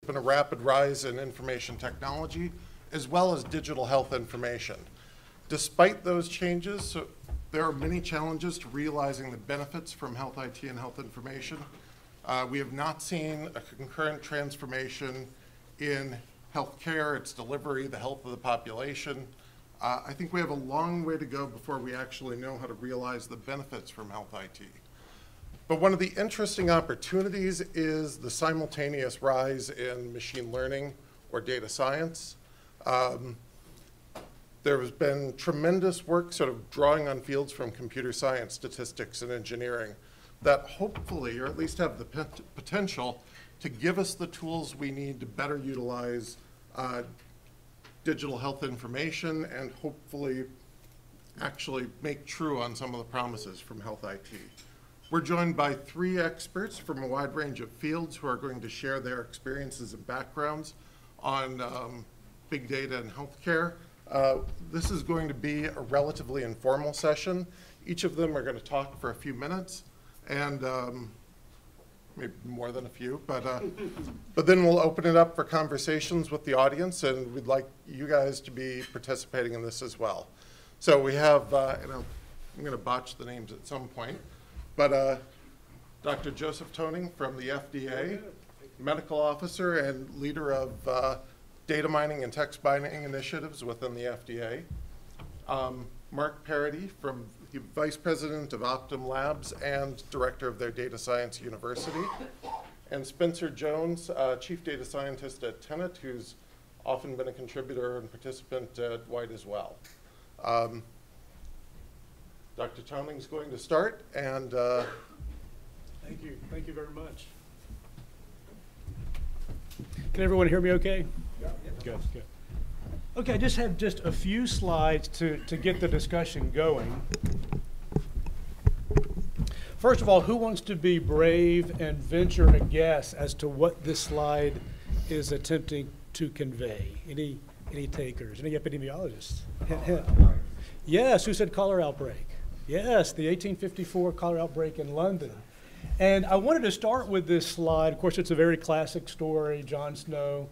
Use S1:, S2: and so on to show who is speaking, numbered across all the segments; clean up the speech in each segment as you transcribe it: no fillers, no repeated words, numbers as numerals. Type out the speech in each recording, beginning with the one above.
S1: been a rapid rise in information technology as well as digital health information. Despite those changes, there are many challenges to realizing the benefits from health IT and health information. We have not seen a concurrent transformation in healthcare, its delivery, the health of the population. I think we have a long way to go before we actually know how to realize the benefits from health IT. But one of the interesting opportunities is the simultaneous rise in machine learning or data science. There has been tremendous work sort of drawing on fields from computer science, statistics, and engineering that hopefully, or at least have the potential to give us the tools we need to better utilize digital health information and hopefully actually make true on some of the promises from health IT. We're joined by 3 experts from a wide range of fields who are going to share their experiences and backgrounds on big data and healthcare. This is going to be a relatively informal session. Each of them are going to talk for a few minutes, and maybe more than a few, but then we'll open it up for conversations with the audience, and we'd like you guys to be participating in this as well. So we have, and I'm going to botch the names at some point, but Dr. Joseph Toning from the FDA, medical officer and leader of data mining and text mining initiatives within the FDA. Mark Parody, from the Vice President of Optum Labs and Director of their Data Science University. And Spencer Jones, Chief Data Scientist at Tenet, who's often been a contributor and participant at White as well. Dr. Toning's going to start, and
S2: Thank you very much. Can everyone hear me okay? Yeah. Good. Okay, I just have a few slides to get the discussion going. First of all, who wants to be brave and venture a guess as to what this slide is attempting to convey? Any takers? Any epidemiologists? Yes, who said cholera outbreak? Yes, the 1854 cholera outbreak in London. And I wanted to start with this slide. Of course, it's a very classic story, John Snow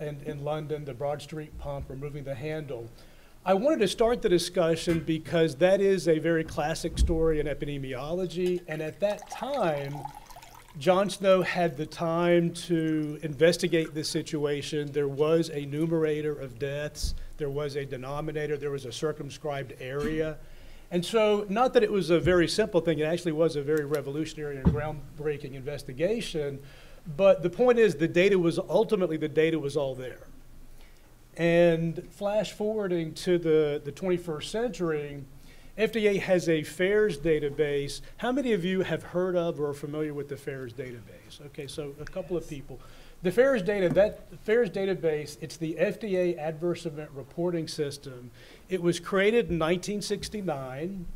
S2: in London, the Broad Street pump, removing the handle. I wanted to start the discussion because that is a very classic story in epidemiology, and at that time, John Snow had the time to investigate this situation. There was a numerator of deaths, there was a denominator, there was a circumscribed area. And so, not that it was a very simple thing, it actually was a very revolutionary and groundbreaking investigation, but the point is the data was all there. And flash forwarding to the 21st century, FDA has a FAERS database. How many of you have heard of or are familiar with the FAERS database? Okay, so a couple of people. The FAERS database, it's the FDA Adverse Event Reporting System. It was created in 1969,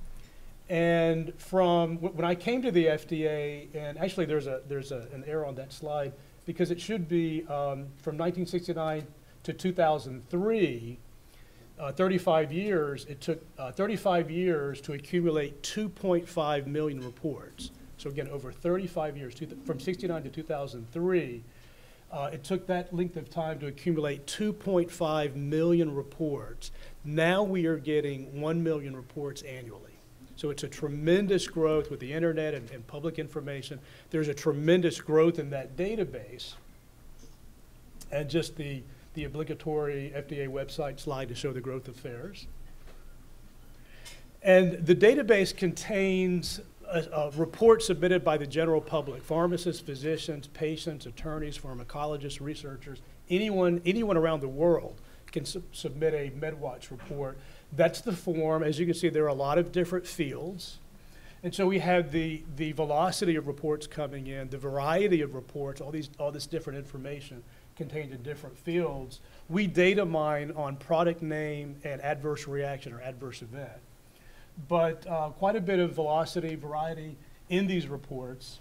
S2: and from when I came to the FDA, and actually there's an error on that slide because it should be from 1969 to 2003, 35 years. It took 35 years to accumulate 2.5 million reports. So again, over 35 years, from 69 to 2003. It took that length of time to accumulate 2.5 million reports. Now we are getting 1 million reports annually. So it's a tremendous growth with the internet and public information. There's a tremendous growth in that database. And just the obligatory FDA website slide to show the growth of FAERS. And the database contains a report submitted by the general public, pharmacists, physicians, patients, attorneys, pharmacologists, researchers, anyone around the world can submit a MedWatch report. That's the form. As you can see, there are a lot of different fields. And so we have the velocity of reports coming in, the variety of reports, all this different information contained in different fields. We data mine on product name and adverse reaction or adverse event. But quite a bit of velocity, variety in these reports.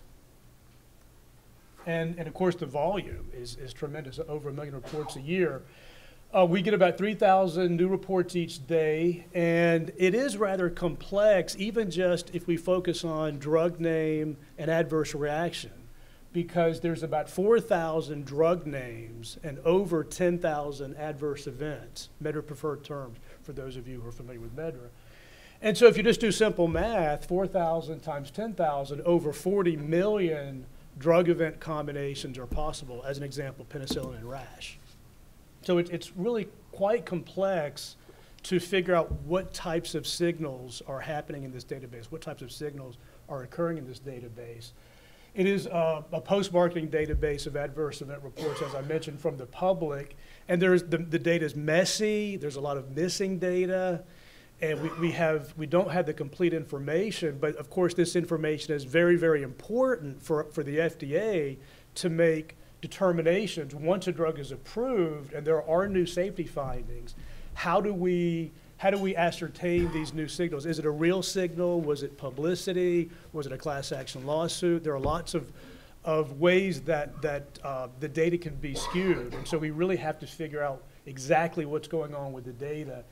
S2: And of course, the volume is tremendous, over 1 million reports a year. We get about 3,000 new reports each day, and it is rather complex, even just if we focus on drug name and adverse reaction. because there's about 4,000 drug names and over 10,000 adverse events, MedDRA preferred terms for those of you who are familiar with MedDRA. And so if you just do simple math, 4,000 times 10,000, over 40 million drug event combinations are possible, as an example, penicillin and rash. So it's really quite complex to figure out what types of signals are happening in this database, what types of signals are occurring in this database. It is a post-marketing database of adverse event reports, as I mentioned, from the public. And the data is messy, there's a lot of missing data, and we don't have the complete information, but of course this information is very, very important for the FDA to make determinations once a drug is approved and there are new safety findings. How do we ascertain these new signals? Is it a real signal? Was it publicity? Was it a class action lawsuit? There are lots of ways that the data can be skewed, and so we really have to figure out exactly what's going on with the data.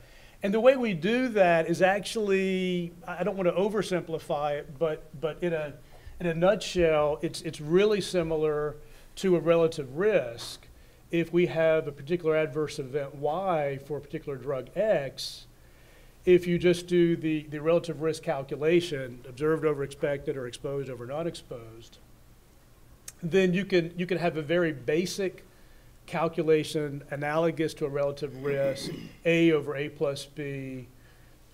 S2: And the way we do that is actually, I don't want to oversimplify it, but in a nutshell, it's really similar to a relative risk. If we have a particular adverse event Y for a particular drug X, if you just do the relative risk calculation, observed over expected or exposed over not exposed, then you can have a very basic calculation analogous to a relative risk, A over A plus B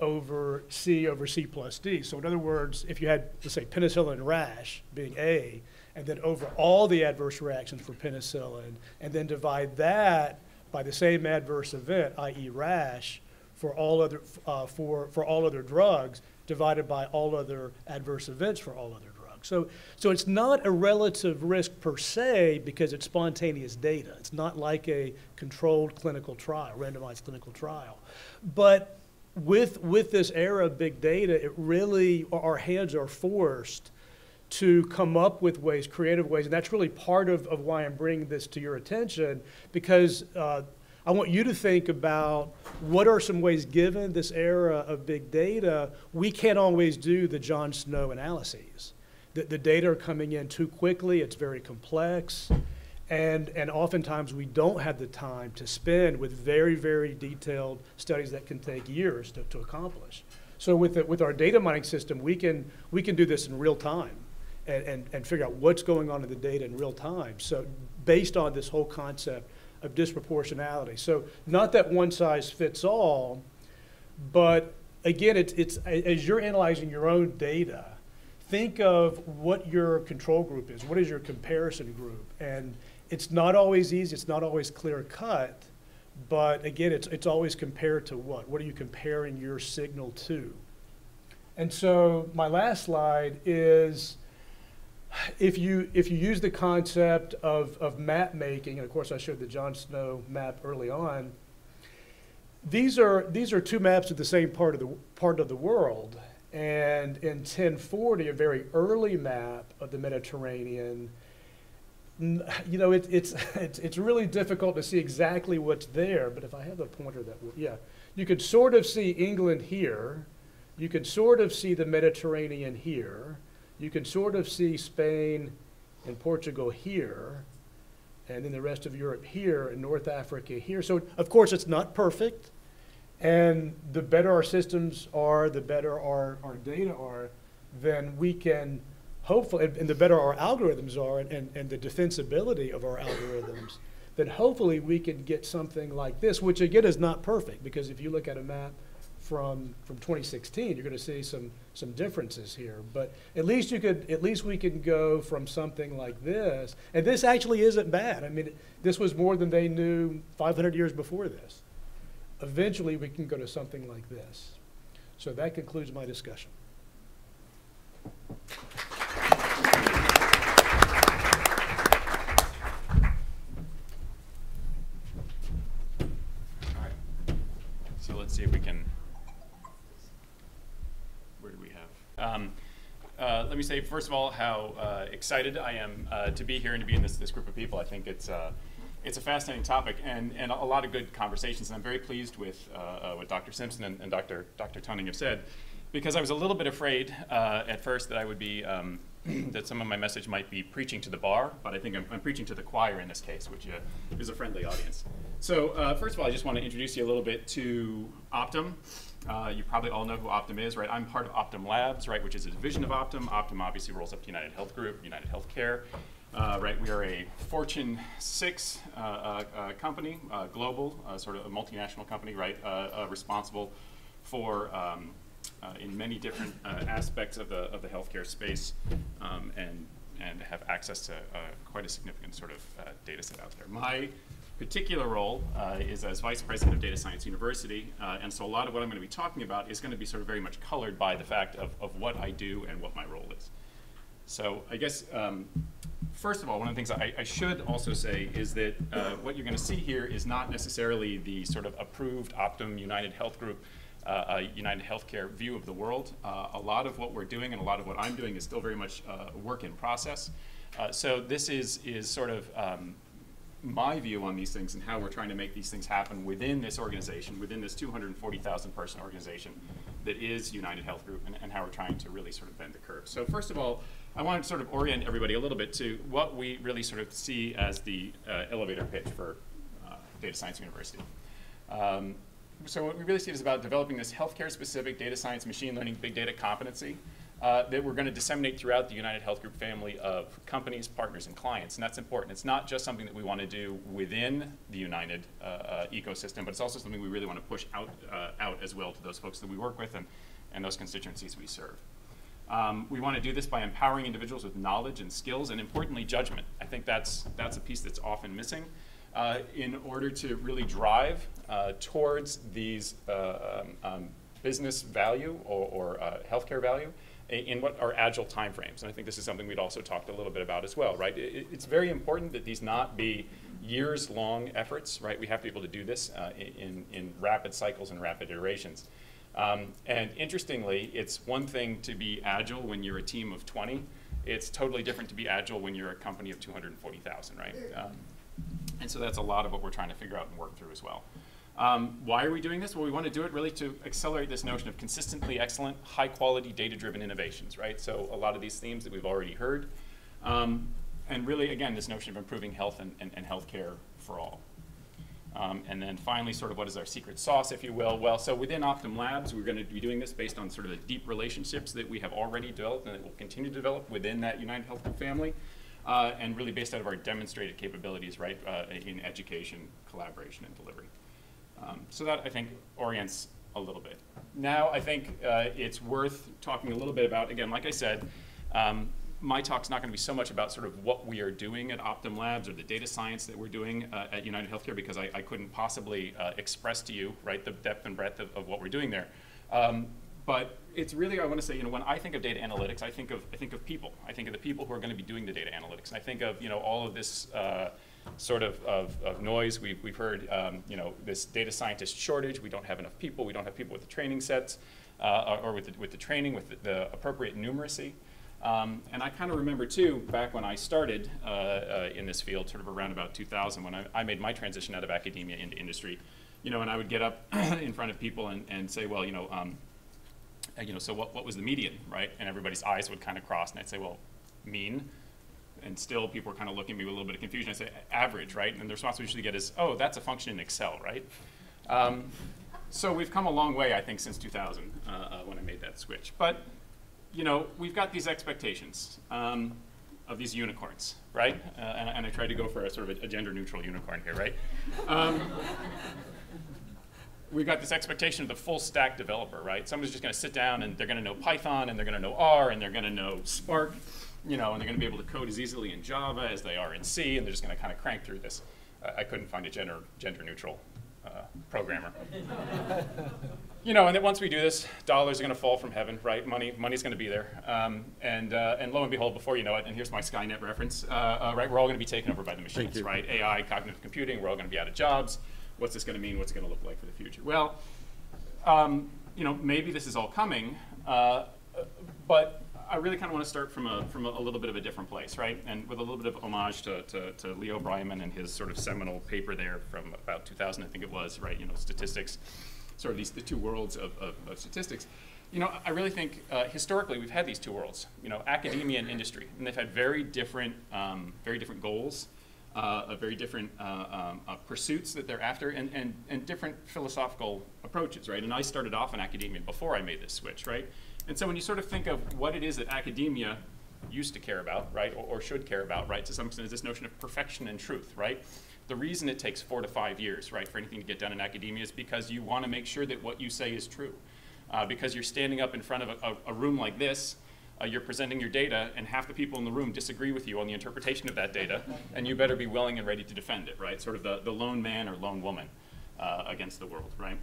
S2: over C plus D. So in other words, if you had, let's say, penicillin rash being A, and then over all the adverse reactions for penicillin, and then divide that by the same adverse event, i.e. rash, for all other for all other drugs, divided by all other adverse events for all other drugs. So it's not a relative risk per se because it's spontaneous data. It's not like a controlled clinical trial, randomized clinical trial. But with this era of big data, it really, our hands are forced to come up with ways, creative ways, and that's really part of why I'm bringing this to your attention, because I want you to think about what are some ways, given this era of big data, we can't always do the John Snow analyses. The data are coming in too quickly, it's very complex, and oftentimes we don't have the time to spend with very, very detailed studies that can take years to accomplish. So with our data mining system, we can do this in real time and figure out what's going on in the data in real time. So based on this whole concept of disproportionality. So not that one size fits all, but again, it's as you're analyzing your own data, think of what your control group is. What is your comparison group? And it's not always easy. It's not always clear cut. But again, it's always compared to what? What are you comparing your signal to? And so my last slide is, if you use the concept of map making, and of course I showed the John Snow map early on, these are two maps of the same part of the world. And in 1040, a very early map of the Mediterranean, you know, it's really difficult to see exactly what's there. But if I have a pointer that will, yeah, you could sort of see England here. You could sort of see the Mediterranean here. You can sort of see Spain and Portugal here, and then the rest of Europe here, and North Africa here. So of course it's not perfect. And the better our systems are, the better our data are, then we can hopefully, and the better our algorithms are and the defensibility of our algorithms, then hopefully we can get something like this, which again is not perfect, because if you look at a map from 2016, you're going to see some differences here. But at least we can go from something like this, and this actually isn't bad. I mean, this was more than they knew 500 years before this. Eventually, we can go to something like this. So that concludes my discussion.
S3: All right. So let's see if we can. Where do we have? Let me say, first of all, how excited I am to be here and to be in this group of people. I think it's a fascinating topic and a lot of good conversations. And I'm very pleased with what Dr. Simpson and Dr. Tunning have said, because I was a little bit afraid at first that I would be that some of my message might be preaching to the bar, but I think I'm preaching to the choir in this case, which is a friendly audience. So first of all, I just want to introduce you a little bit to Optum. You probably all know who Optum is, right? I'm part of Optum Labs, right, which is a division of Optum. Optum obviously rolls up to United Health Group, United Healthcare. Right, we are a Fortune 6 company, global, sort of a multinational company, right, responsible for in many different aspects of the healthcare space, and have access to quite a significant sort of data set out there. My particular role is as Vice President of Data Science University, and so a lot of what I'm going to be talking about is going to be sort of very much colored by the fact of what I do and what my role is. So I guess, first of all, one of the things I should also say is that what you're going to see here is not necessarily the sort of approved Optum United Health Group, United Healthcare view of the world. A lot of what we're doing and a lot of what I'm doing is still very much work in process. So this is sort of my view on these things and how we're trying to make these things happen within this organization, within this 240,000 person organization that is United Health Group, and how we're trying to really sort of bend the curve. So first of all, I want to sort of orient everybody a little bit to what we really sort of see as the elevator pitch for Data Science University. So what we really see is about developing this healthcare-specific data science, machine learning, big data competency that we're going to disseminate throughout the United Health Group family of companies, partners, and clients. And that's important. It's not just something that we want to do within the United ecosystem, but it's also something we really want to push out as well to those folks that we work with and those constituencies we serve. We want to do this by empowering individuals with knowledge and skills, and importantly, judgment. I think that's a piece that's often missing in order to really drive towards these business value or healthcare value in what are agile timeframes. And I think this is something we'd also talked a little bit about as well, right? It's very important that these not be years-long efforts, right? We have to be able to do this in rapid cycles and rapid iterations. And interestingly, it's one thing to be agile when you're a team of 20. It's totally different to be agile when you're a company of 240,000, right? And so that's a lot of what we're trying to figure out and work through as well. Why are we doing this? Well, we want to do it really to accelerate this notion of consistently excellent, high-quality, data-driven innovations, right? So a lot of these themes that we've already heard. And really, again, this notion of improving health and healthcare for all. And then finally, sort of what is our secret sauce, if you will? Well, so within Optum Labs, we're going to be doing this based on sort of the deep relationships that we have already developed and that we'll continue to develop within that United Health Group family, and really based out of our demonstrated capabilities, right, in education, collaboration, and delivery. So that, I think, orients a little bit. Now, I think it's worth talking a little bit about, again, like I said, my talk's not going to be so much about sort of what we are doing at Optum Labs or the data science that we're doing at United Healthcare, because I couldn't possibly express to you, right, the depth and breadth of what we're doing there. But it's really, I want to say, when I think of data analytics, I think of people. I think of the people who are going to be doing the data analytics. And I think of, all of this sort of noise. We've heard, this data scientist shortage. We don't have enough people. We don't have people with the training sets or with the training, with the appropriate numeracy. And I kind of remember, too, back when I started in this field, sort of around about 2000, when I made my transition out of academia into industry, and I would get up in front of people and say, well, so what was the median, right? And everybody's eyes would kind of cross, and I'd say, well, mean. And still, people were kind of looking at me with a little bit of confusion. I'd say, average, right? And the response we usually get is, oh, that's a function in Excel, right? So we've come a long way, I think, since 2000 when I made that switch. But we've got these expectations of these unicorns, right? And I tried to go for a sort of a gender-neutral unicorn here, right? We've got this expectation of the full-stack developer, right? Someone's just going to sit down and they're going to know Python and they're going to know R and they're going to know Spark, and they're going to be able to code as easily in Java as they are in C, and they're just going to kind of crank through this. I couldn't find a gender-neutral programmer. And then once we do this, dollars are going to fall from heaven, right? Money's going to be there, and lo and behold, before you know it, and here's my Skynet reference, right? We're all going to be taken over by the machines, right? AI, cognitive computing. We're all going to be out of jobs. What's this going to mean? What's it going to look like for the future? Well, maybe this is all coming, but I really kind of want to start from a little bit of a different place, right? And with a little bit of homage to Leo Breiman and his sort of seminal paper there from about 2000, I think it was, right? Statistics, sort of the two worlds of statistics. You know, I really think historically we've had these two worlds, you know, academia and industry, and they've had very different goals, very different pursuits that they're after, and different philosophical approaches, right? And I started off in academia before I made this switch, right? And so when you sort of think of what it is that academia used to care about, right, or should care about, right, to some extent is this notion of perfection and truth, right? The reason it takes 4 to 5 years, right, for anything to get done in academia is because you want to make sure that what you say is true. Because you're standing up in front of a room like this, you're presenting your data, and half the people in the room disagree with you on the interpretation of that data, and you better be willing and ready to defend it, right? Sort of the lone man or lone woman against the world, right?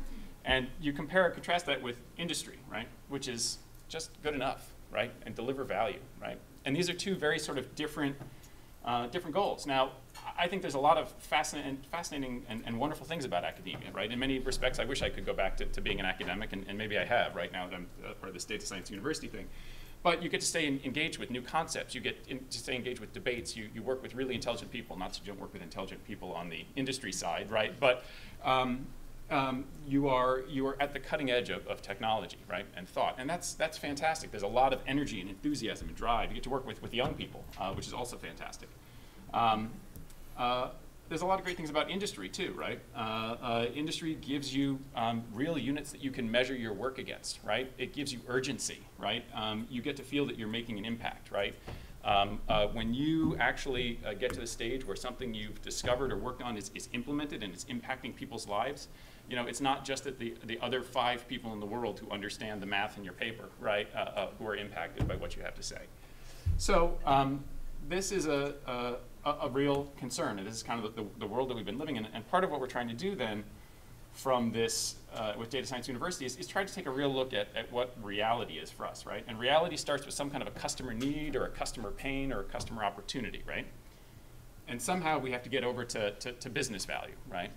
S3: And you compare and contrast that with industry, right? Which is just good enough, right? And deliver value, right? And these are two very sort of different goals. Now, I think there's a lot of fascinating and wonderful things about academia, right? In many respects, I wish I could go back to being an academic, and maybe I have right now that I'm part of this data science university thing. But you get to stay engaged with new concepts. You get to stay engaged with debates. You work with really intelligent people, not that you don't work with intelligent people on the industry side, right? But you are at the cutting edge of technology, right, and thought, and that's fantastic. There's a lot of energy and enthusiasm and drive. You get to work with young people, which is also fantastic. There's a lot of great things about industry too, right? Industry gives you real units that you can measure your work against, right? It gives you urgency, right? You get to feel that you're making an impact, right? When you actually get to the stage where something you've discovered or worked on is implemented and it's impacting people's lives, you know, it's not just that the other 5 people in the world who understand the math in your paper, right, who are impacted by what you have to say. So this is a real concern, and this is kind of the world that we've been living in. And part of what we're trying to do then from this, with Data Science University, is try to take a real look at what reality is for us, right? And reality starts with some kind of a customer need or a customer pain or a customer opportunity, right? And somehow we have to get over to business value, right?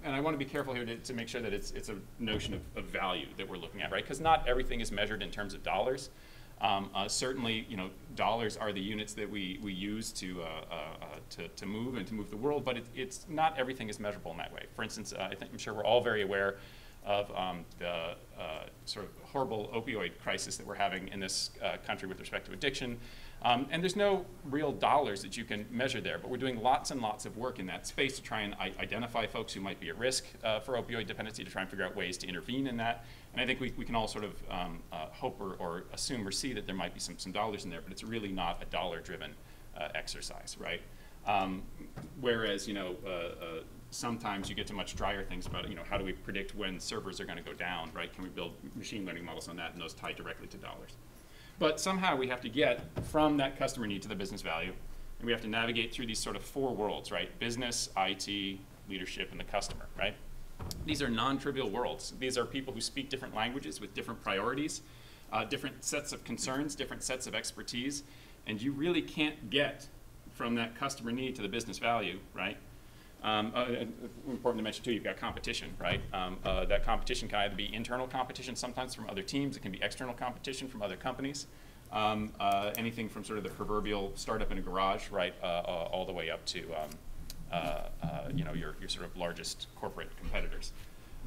S3: And I want to be careful here to make sure that it's a notion of value that we're looking at, right? Because not everything is measured in terms of dollars. Certainly, you know, dollars are the units that we use to move and to move the world, but it's not everything is measurable in that way. For instance, I'm sure we're all very aware of the sort of horrible opioid crisis that we're having in this country with respect to addiction. And there's no real dollars that you can measure there, but we're doing lots and lots of work in that space to try and identify folks who might be at risk for opioid dependency, to try and figure out ways to intervene in that. And I think we can all sort of hope or assume or see that there might be some dollars in there, but it's really not a dollar-driven exercise, right? Whereas, you know, sometimes you get to much drier things about, you know, how do we predict when servers are going to go down, right? Can we build machine learning models on that, and those tie directly to dollars? But somehow we have to get from that customer need to the business value, and we have to navigate through these sort of 4 worlds, right? Business, IT, leadership, and the customer, right? These are non-trivial worlds. These are people who speak different languages with different priorities, different sets of concerns, different sets of expertise, and you really can't get from that customer need to the business value, right? Important to mention too, you've got competition, right? That competition can either be internal competition, sometimes from other teams. It can be external competition from other companies. Anything from sort of the proverbial startup in a garage, right, all the way up to you know, your sort of largest corporate competitors.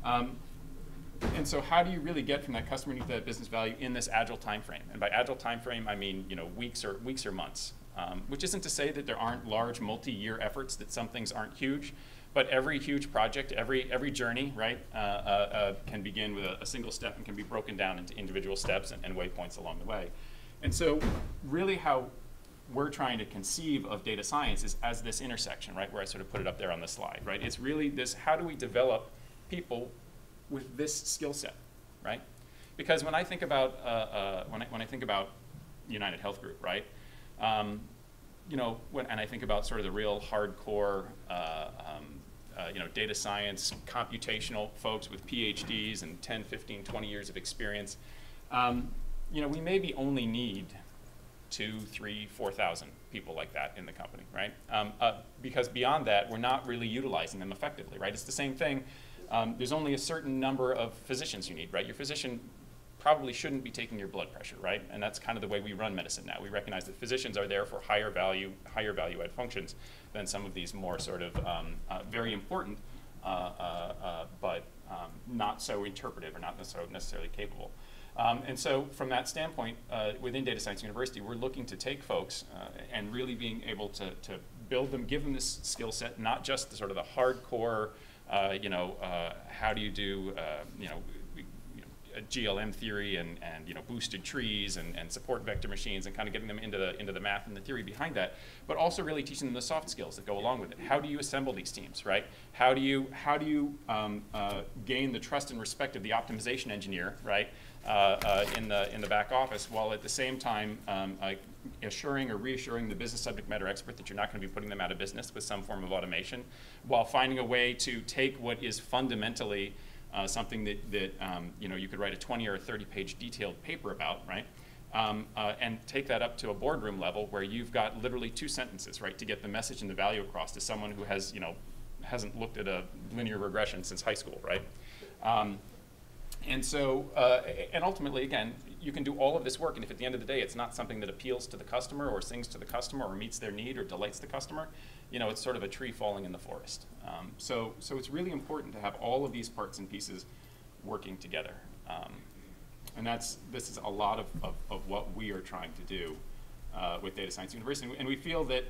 S3: And so how do you really get from that customer need to that business value in this agile time frame? And by agile time frame, I mean, you know, weeks or months. Which isn't to say that there aren't large multi-year efforts, that some things aren't huge, but every huge project, every journey, right, can begin with a single step and can be broken down into individual steps and waypoints along the way. And so really how we're trying to conceive of data science is as this intersection, right, where I sort of put it up there on the slide, right? It's really this, how do we develop people with this skill set, right? Because when I think about, when I think about United Health Group, right, you know, and I think about sort of the real hardcore, you know, data science, computational folks with PhDs and 10, 15, 20 years of experience, you know, we maybe only need 2, 3, 4,000 people like that in the company, right? Because beyond that, we're not really utilizing them effectively, right? It's the same thing. There's only a certain number of physicians you need, right? Your physician probably shouldn't be taking your blood pressure, right? And that's kind of the way we run medicine now. We recognize that physicians are there for higher value add functions than some of these more sort of very important, but not so interpretive or not so necessarily capable. And so from that standpoint, within Data Science University, we're looking to take folks and really being able to build them, give them this skill set, not just the sort of the hardcore, how do you do, GLM theory and boosted trees and support vector machines and kind of getting them into the math and the theory behind that, but also really teaching them the soft skills that go along with it. How do you assemble these teams, right? How do you gain the trust and respect of the optimization engineer, right? In the back office, while at the same time assuring or reassuring the business subject matter expert that you're not going to be putting them out of business with some form of automation, while finding a way to take what is fundamentally something that you could write a 20 or a 30-page detailed paper about, right? And take that up to a boardroom level where you've got literally 2 sentences, right, to get the message and the value across to someone who has, hasn't looked at a linear regression since high school, right? And so, and ultimately, again, you can do all of this work, and if at the end of the day it's not something that appeals to the customer or sings to the customer or meets their need or delights the customer, it's sort of a tree falling in the forest. So it's really important to have all of these parts and pieces working together. And this is a lot of what we are trying to do with Data Science University. And we feel that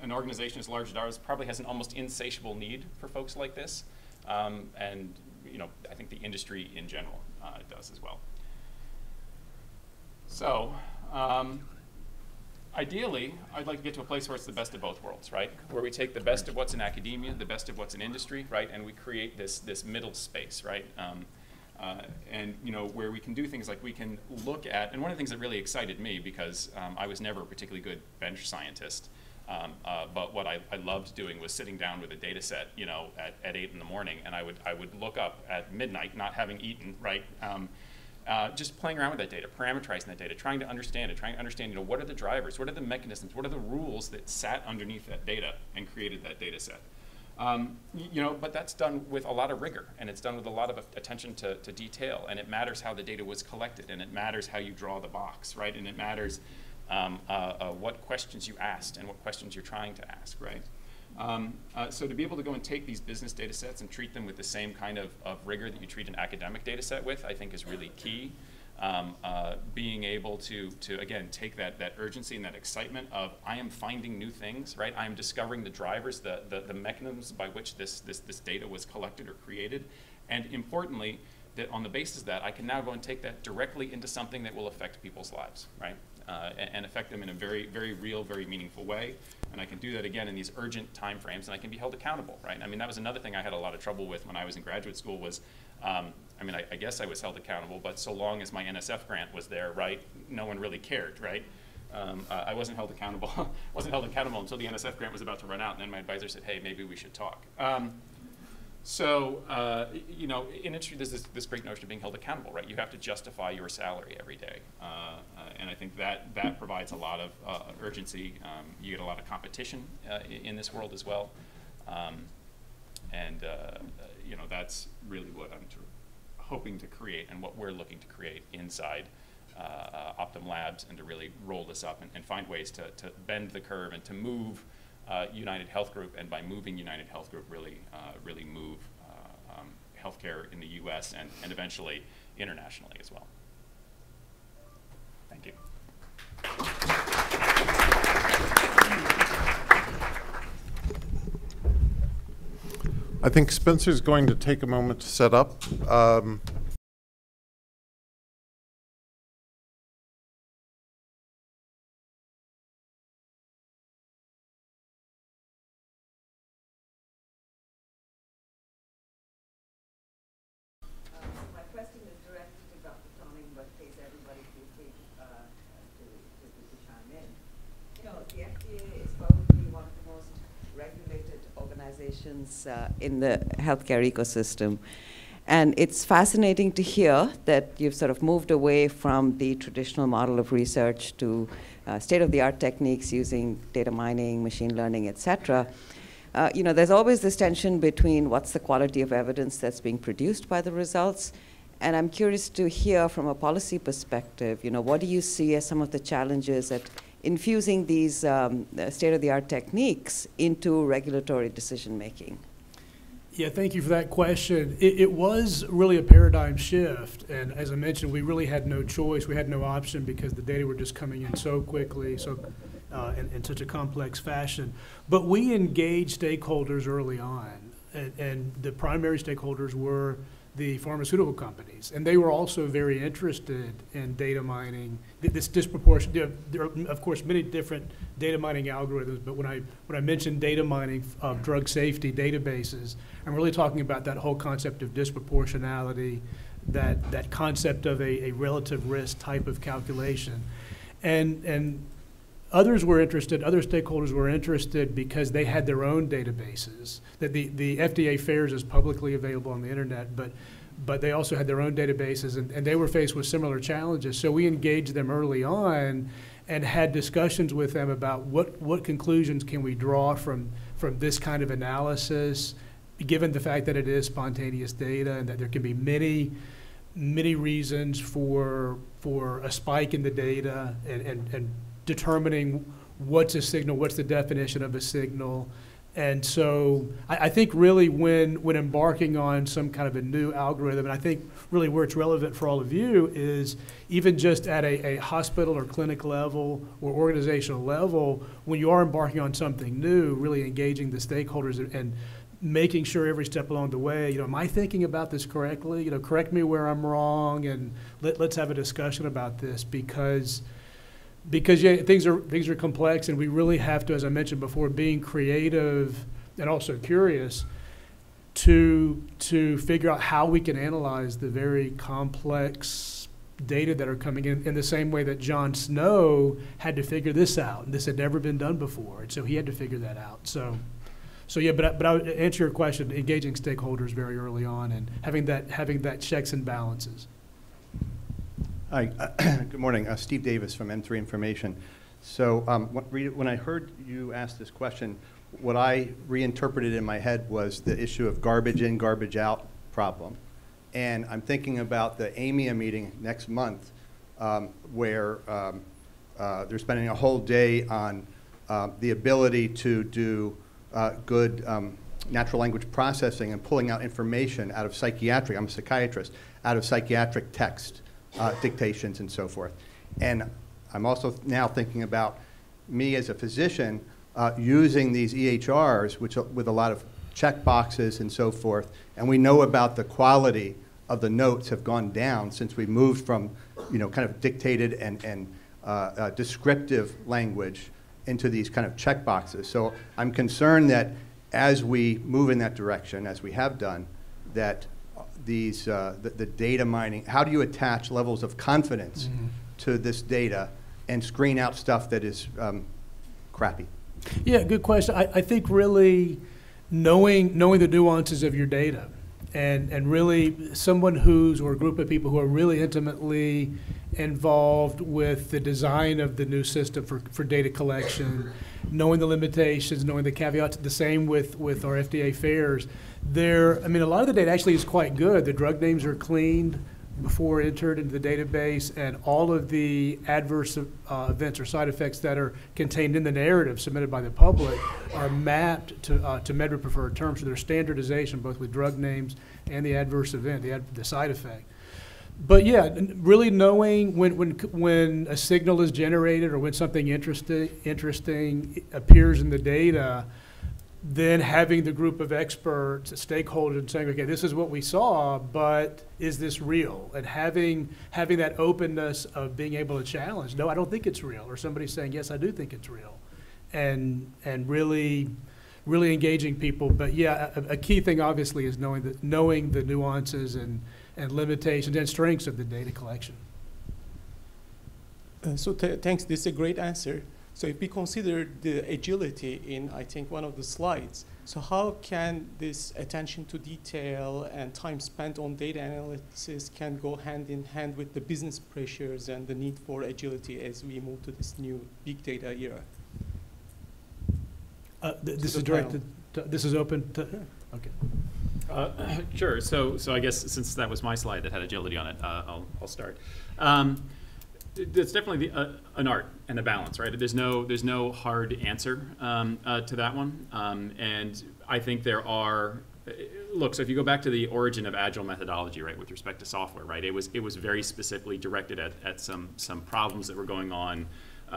S3: an organization as large as ours probably has an almost insatiable need for folks like this. And I think the industry in general does as well. So, ideally, I'd like to get to a place where it's the best of both worlds, right? Where we take the best of what's in academia, the best of what's in industry, right? And we create this middle space, right? And where we can do things like we can look at, and one of the things that really excited me, because I was never a particularly good bench scientist, but what I loved doing was sitting down with a data set, at 8 in the morning, and I would look up at midnight, not having eaten, right? Just playing around with that data, parameterizing that data, trying to understand it, trying to understand, what are the drivers, what are the mechanisms, what are the rules that sat underneath that data and created that data set. But that's done with a lot of rigor, and it's done with a lot of attention to detail, and it matters how the data was collected, and it matters how you draw the box, right? And it matters what questions you asked and what questions you're trying to ask, right? So to be able to go and take these business data sets and treat them with the same kind of rigor that you treat an academic data set with, I think is really key. Being able to again, take that urgency and that excitement of, I am finding new things, right? I am discovering the drivers, the mechanisms by which this data was collected or created. And importantly, that on the basis of that, I can now go and take that directly into something that will affect people's lives, right? And affect them in a very, very real, very meaningful way. And I can do that again in these urgent time frames, and I can be held accountable, right? I mean, that was another thing I had a lot of trouble with when I was in graduate school was, I guess I was held accountable, but so long as my NSF grant was there, right, no one really cared, right? I wasn't held accountable. Wasn't held accountable until the NSF grant was about to run out, and then my advisor said, hey, maybe we should talk. In industry, there's this great notion of being held accountable, right? You have to justify your salary every day. And I think that provides a lot of urgency. You get a lot of competition in this world as well. That's really what I'm hoping to create and what we're looking to create inside Optum Labs, and to really roll this up and find ways to bend the curve and to move United Health Group, and by moving United Health Group, really move healthcare in the U.S. and eventually internationally as well. Thank you.
S1: I think Spencer's going to take a moment to set up.
S4: In the healthcare ecosystem. And it's fascinating to hear that you've sort of moved away from the traditional model of research to state-of-the-art techniques using data mining, machine learning, et cetera. There's always this tension between what's the quality of evidence that's being produced by the results. And I'm curious to hear from a policy perspective, what do you see as some of the challenges at infusing these state-of-the-art techniques into regulatory decision-making?
S2: Yeah, thank you for that question. It was really a paradigm shift, and as I mentioned, we really had no choice. We had no option because the data were just coming in so quickly, in such a complex fashion. But we engaged stakeholders early on, and the primary stakeholders were the pharmaceutical companies, and they were also very interested in data mining. This disproportionate, there are, of course, many different data mining algorithms, but when I mention data mining of drug safety databases, I'm really talking about that whole concept of disproportionality, that concept of a relative risk type of calculation. And others were interested, other stakeholders were interested because they had their own databases. That the FDA FAIRS is publicly available on the internet, but they also had their own databases, and they were faced with similar challenges. So we engaged them early on and had discussions with them about what conclusions can we draw from this kind of analysis, given the fact that it is spontaneous data and that there can be many reasons for a spike in the data and determining what's a signal, what's the definition of a signal. And so I think really when embarking on some kind of a new algorithm, and I think really where it's relevant for all of you is even just at a hospital or clinic level or organizational level, when you are embarking on something new, really engaging the stakeholders and making sure every step along the way, am I thinking about this correctly? Correct me where I'm wrong, and let's have a discussion about this because yeah, things are complex, and we really have to, as I mentioned before, being creative and also curious to figure out how we can analyze the very complex data that are coming in the same way that John Snow had to figure this out, and this had never been done before, and so he had to figure that out. So yeah, but I would answer your question, engaging stakeholders very early on and having that checks and balances.
S5: Hi, good morning. Steve Davis from M3 Information. So when I heard you ask this question, what I reinterpreted in my head was the issue of garbage in, garbage out problem. And I'm thinking about the AMIA meeting next month where they're spending a whole day on the ability to do good natural language processing and pulling out information out of psychiatric, I'm a psychiatrist, out of psychiatric text. Dictations and so forth. And I'm also now thinking about me as a physician using these EHRs, which with a lot of check boxes and so forth. And we know about the quality of the notes have gone down since we moved from, kind of dictated and descriptive language into these kind of check boxes. So I'm concerned that as we move in that direction, as we have done, that the data mining, how do you attach levels of confidence to this data and screen out stuff that is crappy?
S2: Yeah, good question. I think really knowing the nuances of your data and really someone or a group of people who are really intimately involved with the design of the new system for data collection, knowing the limitations, knowing the caveats, the same with our FDA FAIRS. A lot of the data actually is quite good. The drug names are cleaned before entered into the database, and all of the adverse events or side effects that are contained in the narrative submitted by the public are mapped to MedRA preferred terms. So there's standardization both with drug names and the adverse event, the side effect. But yeah, really knowing when a signal is generated or when something interesting appears in the data, then having the group of experts, stakeholders, saying, okay, this is what we saw, but is this real? And having that openness of being able to challenge, no, I don't think it's real, or somebody saying, yes, I do think it's real, and really engaging people. But yeah, a key thing obviously is knowing the nuances and limitations and strengths of the data collection.
S6: Thanks, this is a great answer. So if we consider the agility in, I think, one of the slides, so how can this attention to detail and time spent on data analysis can go hand in hand with the business pressures and the need for agility as we move to this new big data era?
S2: This is directed, this is open to, okay.
S3: Sure. So I guess since that was my slide that had agility on it, I'll start. It's definitely an art and a balance, right? There's no hard answer to that one, and I think there are. look, so if you go back to the origin of Agile methodology, right, with respect to software, right, it was very specifically directed at some problems that were going on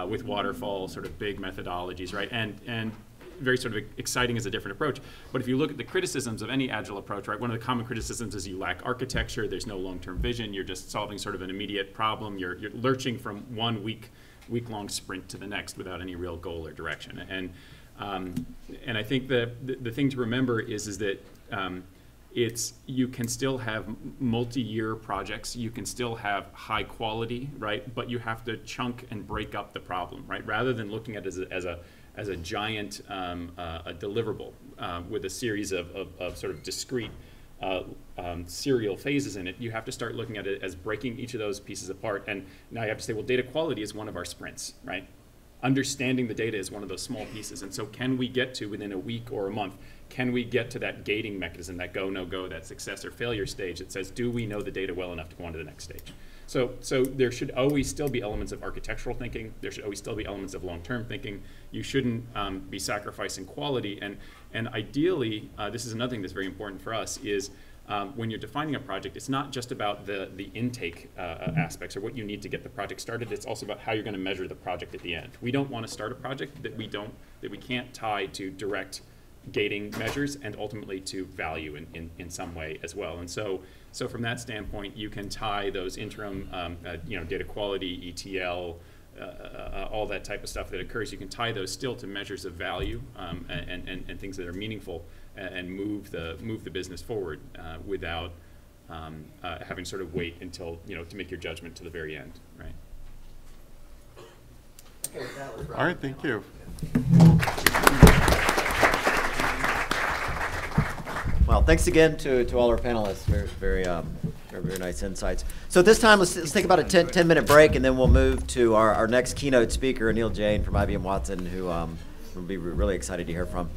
S3: with waterfall, sort of big methodologies, right, and very sort of exciting as a different approach. But if you look at the criticisms of any Agile approach, right, one of the common criticisms is you lack architecture, there's no long-term vision, you're just solving sort of an immediate problem, you're lurching from one week-long sprint to the next without any real goal or direction. And I think the thing to remember is that you can still have multi-year projects, you can still have high quality, right? But you have to chunk and break up the problem, right? Rather than looking at it as a giant a deliverable with a series of sort of discrete serial phases in it, you have to start looking at it as breaking each of those pieces apart. And now you have to say, well, data quality is one of our sprints, right? Understanding the data is one of those small pieces. And so can we get to, within a week or a month, can we get to that gating mechanism, that go, no go, that success or failure stage that says, do we know the data well enough to go on to the next stage? So there should always still be elements of architectural thinking. There should always still be elements of long-term thinking. You shouldn't be sacrificing quality. And ideally, this is another thing that's very important for us, is when you're defining a project, it's not just about the intake aspects or what you need to get the project started. It's also about how you're going to measure the project at the end. We don't want to start a project that we can't tie to direct gating measures and ultimately to value in some way as well. And so from that standpoint, you can tie those interim, data quality, ETL, all that type of stuff that occurs, you can tie those still to measures of value and things that are meaningful and move the business forward without having to sort of wait until, to make your judgment to the very end, right?
S1: All right, thank you.
S7: Well, thanks again to all our panelists. Very nice insights. So at this time, let's take about a 10-minute break, and then we'll move to our next keynote speaker, Anil Jain from IBM Watson, who we'll be really excited to hear from.